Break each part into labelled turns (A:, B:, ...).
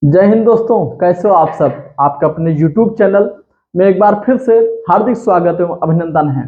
A: जय हिंद दोस्तों, कैसे हो आप सब। आपका अपने YouTube चैनल में एक बार फिर से हार्दिक स्वागत एवं अभिनंदन है।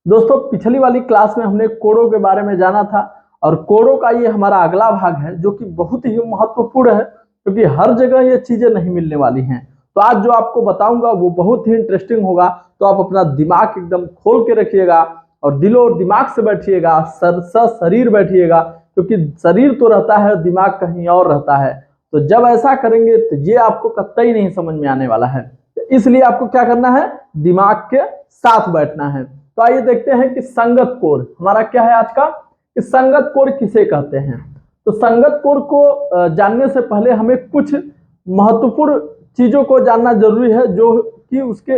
A: दोस्तों, पिछली वाली क्लास में हमने कोडों के बारे में जाना था और कोडों का ये हमारा अगला भाग है जो कि बहुत ही महत्वपूर्ण है क्योंकि हर जगह ये चीजें नहीं मिलने वाली हैं। तो आज जो आपको बताऊंगा वो बहुत ही इंटरेस्टिंग होगा, तो आप अपना दिमाग एकदम खोल के रखिएगा और दिलो और दिमाग से बैठिएगा, शरीर बैठिएगा, क्योंकि शरीर तो रहता है, दिमाग कहीं और रहता है। तो जब ऐसा करेंगे तो ये आपको कतई नहीं समझ में आने वाला है। तो इसलिए आपको क्या करना है, दिमाग के साथ बैठना है। तो आइए देखते हैं कि संगत कोड हमारा क्या है आज का, कि संगत कोड किसे कहते हैं। तो संगत कोड को जानने से पहले हमें कुछ महत्वपूर्ण चीजों को जानना जरूरी है, जो कि उसके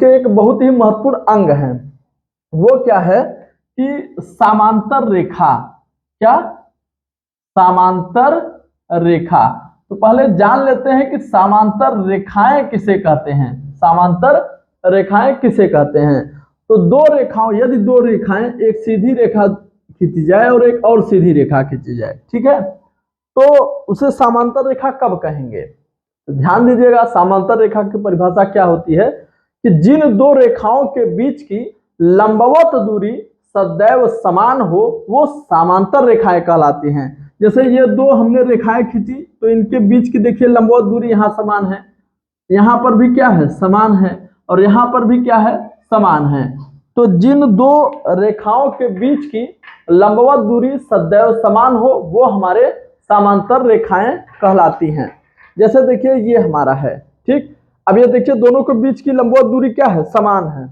A: एक बहुत ही महत्वपूर्ण अंग है। वो क्या है कि समांतर रेखा। क्या? समांतर रेखा। तो पहले जान लेते हैं कि समांतर रेखाएं किसे कहते हैं। समांतर रेखाएं किसे कहते हैं? तो दो रेखाओं, यदि दो रेखाएं, एक सीधी रेखा खींची जाए और एक और सीधी रेखा खींची जाए, ठीक है, तो उसे समांतर रेखा कब कहेंगे? तो ध्यान दीजिएगा, समांतर रेखा की परिभाषा क्या होती है कि जिन दो रेखाओं के बीच की लंबवत दूरी सदैव समान हो वो समांतर रेखाएं कहलाती हैं। जैसे ये दो हमने रेखाएं खींची तो इनके बीच की देखिए लंबवत दूरी यहाँ समान है, यहाँ पर भी क्या है, समान है, और यहाँ पर भी क्या है, समान है। तो जिन दो रेखाओं के बीच की लंबवत दूरी सदैव समान हो वो हमारे समांतर रेखाएं कहलाती हैं। जैसे देखिए ये हमारा है, ठीक। अब ये देखिए दोनों के बीच की लंबवत दूरी क्या है, समान है,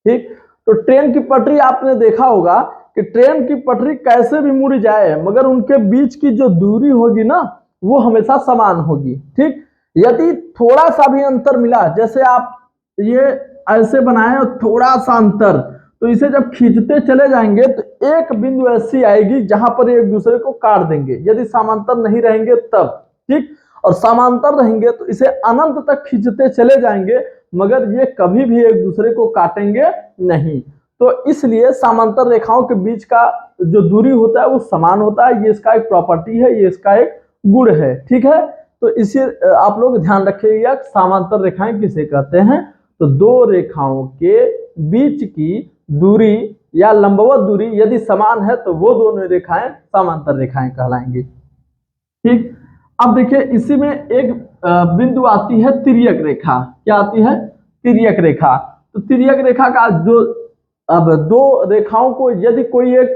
A: ठीक। तो ट्रेन की पटरी आपने देखा होगा कि ट्रेन की पटरी कैसे भी मुड़ जाए मगर उनके बीच की जो दूरी होगी ना वो हमेशा समान होगी, ठीक। यदि थोड़ा सा भी अंतर मिला, जैसे आप ये ऐसे बनाए और थोड़ा सा अंतर, तो इसे जब खींचते चले जाएंगे तो एक बिंदु ऐसी आएगी जहां पर एक दूसरे को काट देंगे, यदि समांतर नहीं रहेंगे तब, ठीक। और समांतर रहेंगे तो इसे अनंत तक खींचते चले जाएंगे मगर ये कभी भी एक दूसरे को काटेंगे नहीं। तो इसलिए समांतर रेखाओं के बीच का जो दूरी होता है वो समान होता है। ये इसका एक प्रॉपर्टी है, ये इसका एक गुण है, ठीक है। तो इसे आप लोग ध्यान रखिएगा, समांतर रेखाएं किसे कहते हैं। तो दो रेखाओं के बीच की दूरी या लंबवत दूरी यदि समान है तो वो दोनों रेखाएं समांतर रेखाएं कहलाएंगी, ठीक। अब देखिए इसी में एक बिंदु आती है तिर्यक रेखा। क्या आती है? तिर्यक रेखा। तो तिर्यक रेखा का जो, अब दो रेखाओं को यदि कोई एक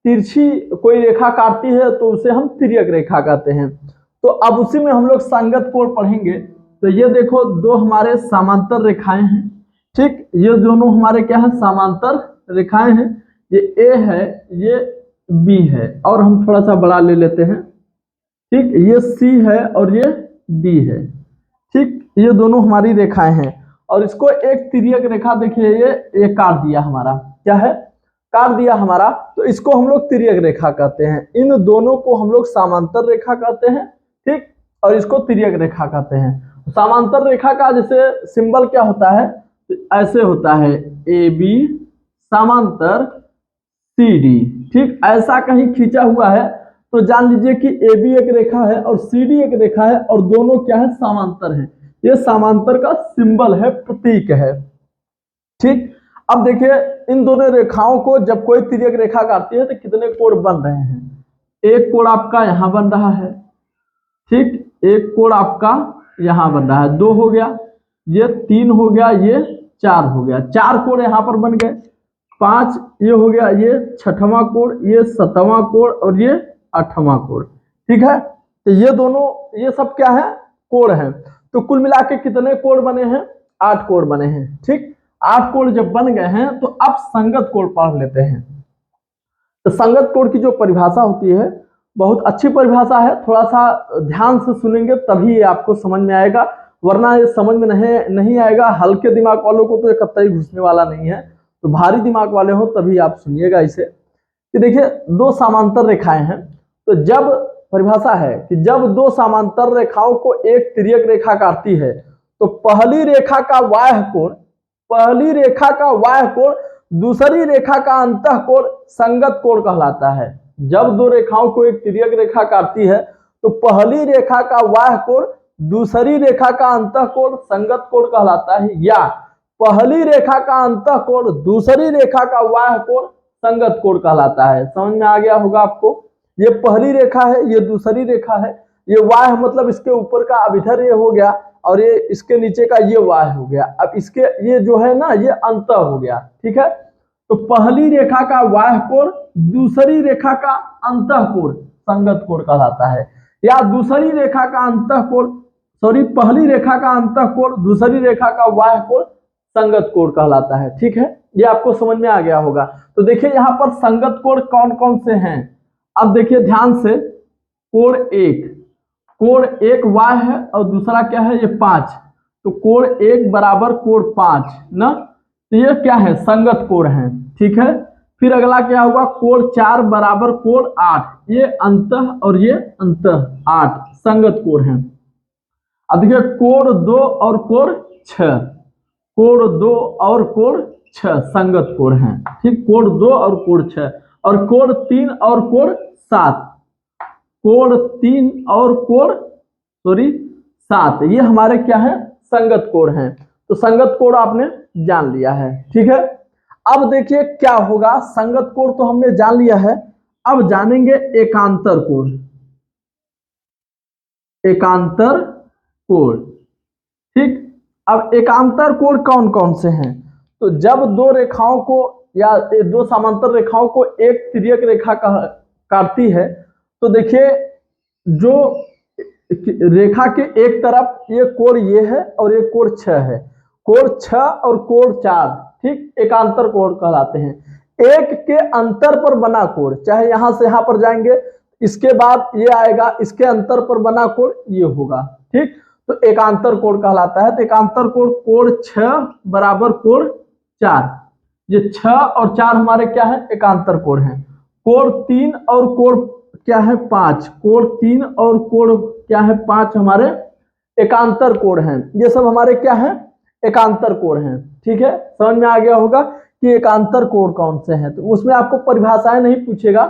A: तिरछी कोई रेखा काटती है तो उसे हम तिर्यक रेखा कहते हैं। तो अब उसी में हम लोग संगत कोण पढ़ेंगे। तो ये देखो दो हमारे समांतर रेखाएं हैं, ठीक। ये दोनों हमारे क्या है, समांतर रेखाएं हैं। ये ए है, ये बी है, और हम थोड़ा सा बड़ा ले लेते हैं, ठीक। ये सी है और ये डी है, ठीक। ये दोनों हमारी रेखाएं हैं और इसको एक तिर्यक रेखा देखिए ये काट दिया हमारा, क्या है, काट दिया हमारा। तो इसको हम लोग तिर्यक रेखा कहते हैं। इन दोनों को हम लोग समांतर रेखा कहते हैं, ठीक, और इसको तिर्यक रेखा कहते हैं। समांतर रेखा का जैसे सिंबल क्या होता है, तो ऐसे होता है ए बी समांतर सी डी, ठीक। ऐसा कहीं खींचा हुआ है तो जान लीजिए कि ए बी एक रेखा है और सी डी एक रेखा है और दोनों क्या है, समांतर है। ये समांतर का सिंबल है, प्रतीक है, ठीक। अब देखिए इन दोनों रेखाओं को जब कोई तिर्यक रेखा काटती है तो कितने कोण बन रहे हैं। एक कोण आपका यहां बन रहा है, ठीक। एक कोण आपका यहां बन रहा है, दो हो गया, ये तीन हो गया, ये चार हो गया, चार कोण यहां पर बन गए। पांच ये हो गया, ये छठवां कोण, ये सातवां कोण और ये आठवां कोण, ठीक है। तो ये दोनों, ये सब क्या है, कोण है। तो कुल मिला के कितने कोण बने हैं, 8 कोण बने हैं, ठीक। 8 कोण जब बन गए हैं तो अब संगत कोण पढ़ लेते हैं। तो संगत कोण की जो परिभाषा होती है बहुत अच्छी परिभाषा है, थोड़ा सा ध्यान से सुनेंगे तभी आपको समझ में आएगा, वरना ये समझ में नहीं आएगा। हल्के दिमाग वालों को तो ये कतई घुसने वाला नहीं है, तो भारी दिमाग वाले हो तभी आप सुनिएगा इसे। कि देखिए दो समांतर रेखाएं हैं, तो जब परिभाषा है कि जब दो समांतर रेखाओं को एक तिर्यक रेखा काटती है तो पहली रेखा का वाह्य कोण दूसरी रेखा का अंतः कोण संगत कोण कहलाता है। जब दो रेखाओं को एक तिर्यक रेखा काटती है तो पहली रेखा का बाह्य कोण दूसरी रेखा का अंतः कोण संगत कोण कहलाता है, या पहली रेखा का अंतः कोण दूसरी रेखा का बाह्य कोण संगत कोण कहलाता है। समझ में आ गया होगा आपको। ये पहली रेखा है, ये दूसरी रेखा है, ये बाह्य मतलब इसके ऊपर का अब इधर ये हो गया और ये इसके नीचे का ये बाह्य हो गया। अब इसके ये जो है ना ये अंतः हो गया, ठीक है। तो पहली रेखा का बाह्य कोण दूसरी रेखा का अंतः कोण संगत कोण कहलाता है, या दूसरी रेखा का अंतः कोण पहली रेखा का अंतः कोण दूसरी रेखा का बाह्य कोण संगत कोण कहलाता है, ठीक है। ये आपको समझ में आ गया होगा। तो देखिए यहाँ पर संगत कोण कौन कौन से हैं, अब देखिए ध्यान से। कोण एक बाह्य है और दूसरा क्या है ये 5, तो कोण 1 बराबर कोण 5 ना, तो ये क्या है संगत कोण है, ठीक है। फिर अगला क्या होगा, कोण 4 बराबर कोण 8, ये अंतः और ये अंतः 8 संगत कोण है। अब देखिए कोण 2 और कोण 6, कोण 2 और कोण 6 संगत कोण है, ठीक। कोण 2 और कोण 6, और कोण 3 और कोण 7, कोण 3 और कोण 7 ये हमारे क्या है संगत कोण है। तो संगत कोण आपने जान लिया है, ठीक है। अब देखिए क्या होगा, संगत कोण तो हमने जान लिया है, अब जानेंगे एकांतर कोण। एकांतर कोण, ठीक। अब एकांतर कोण कौन कौन से हैं, तो जब दो रेखाओं को या दो समांतर रेखाओं को एक तिर्यक रेखा काटती है तो देखिए जो रेखा के एक तरफ ये कोण ये है और ये कोण 6 है, कोण 6 और कोण 4, ठीक, एकांतर कोण कहलाते हैं। एक के अंतर पर बना कोण, चाहे यहां से यहां पर जाएंगे इसके बाद ये आएगा, इसके अंतर पर बना कोण ये होगा, ठीक, तो एकांतर कोण कहलाता है। तो एकांतर कोण कोण 6 बराबर कोण 4, ये 6 और 4 हमारे क्या है एकांतर कोण है। कोण 3 और कोण क्या है 5, कोण 3 और कोण क्या है 5 हमारे एकांतर कोण हैं। ये सब हमारे क्या है एकांतर कोण हैं, ठीक है। समझ में आ गया होगा कि एकांतर कोण कौन से हैं। तो उसमें आपको परिभाषाएं नहीं पूछेगा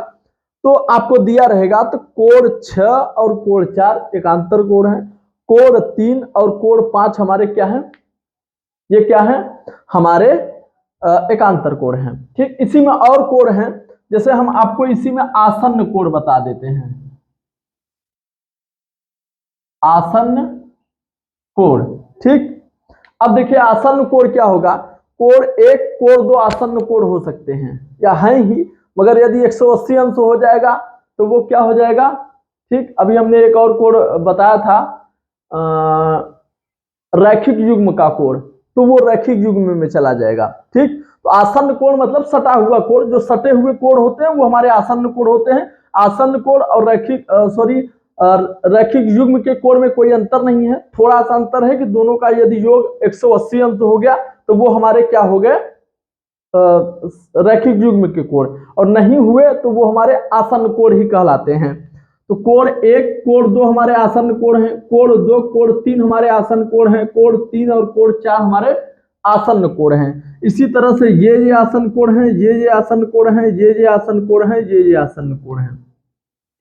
A: तो आपको दिया रहेगा, तो कोण 6 और कोण 4 एकांतर कोण है, कोण 3 और कोण 5 हमारे क्या है, ये क्या है हमारे एकांतर कोण है, ठीक। इसी में और कोण है, जैसे हम आपको इसी में आसन्न कोण बता देते हैं। आसन्न कोण, ठीक। अब देखिए आसन्न कोण क्या होगा, कोण 1 कोण 2 आसन्न कोण हो सकते हैं या है ही, मगर यदि 180 अंश हो जाएगा तो वो क्या हो जाएगा, ठीक। अभी हमने एक और कोण बताया था रैखिक युग्म का कोण, तो वो रैखिक युग्म में चला जाएगा, ठीक। तो आसन्न कोण मतलब सटा हुआ कोण, जो सटे हुए कोण होते हैं वो हमारे आसन्न कोण होते हैं। आसन्न कोण और रैखिक युग्म के कोण में कोई अंतर नहीं है, थोड़ा सा अंतर है कि दोनों का यदि योग 180 अंश हो गया तो वो हमारे क्या हो गए रैखिक युग्म के कोण, और नहीं हुए तो वो हमारे आसन्न कोण ही कहलाते हैं। तो कोण 1 कोण 2 हमारे आसन्न कोण हैं, कोण 2 कोण 3 हमारे आसन्न कोण हैं, कोण 3 और कोण 4 हमारे आसन्न कोण हैं। इसी तरह से ये आसन्न कोण हैं, ये आसन्न कोण हैं, ये आसन्न कोण हैं, ये आसन्न कोण हैं,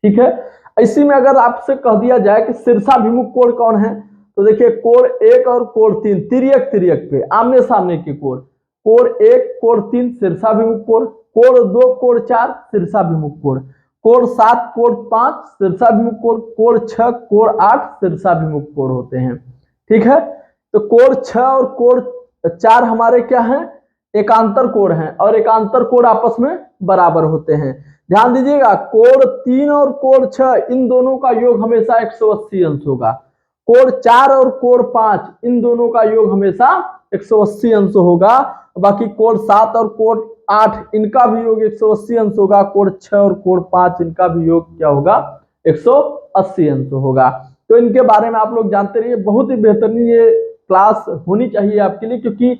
A: ठीक है। इसी में अगर आपसे कह दिया जाए कि शीर्षाभिमुख कोण कौन है, तो देखिए कोण 1 और कोण 3 तिर्यक पे आमने सामने के कोण, कोण 1 कोण 3 शीर्षाभिमुख कोण, कोण 2 कोण 4 शीर्षाभिमुख कोण, कोण 7 कोण 5 शीर्षाभिमुख कोण, कोण 6 कोण 8 शीर्षाभिमुख कोण होते हैं, ठीक है। तो कोण 6 और कोण 4 हमारे क्या हैं एकांतर कोण हैं, और एकांतर कोण आपस में बराबर होते हैं। ध्यान दीजिएगा कोण 3 और कोण 6 इन दोनों का योग हमेशा 180 अंश होगा, कोण 4 और कोण 5 इन दोनों का योग हमेशा 180 अंश होगा, बाकी कोण 7 और कोण 8 इनका भी योग 180 अंश होगा, कोण 6 और कोण 5 इनका भी योग क्या होगा 180 अंश होगा। तो इनके बारे में आप लोग जानते रहिए, बहुत ही बेहतरीन ये क्लास होनी चाहिए आपके लिए, क्योंकि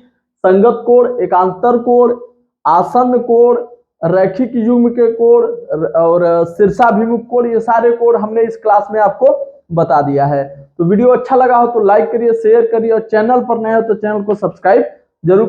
A: संगत कोण, एकांतर कोण, आसन्न कोण, रैखिक युग्म के कोण और शीर्षाभिमुख कोण, ये सारे कोण हमने इस क्लास में आपको बता दिया है। तो वीडियो अच्छा लगा हो तो लाइक करिए, शेयर करिए, और चैनल पर नए हो तो चैनल को सब्सक्राइब जरूर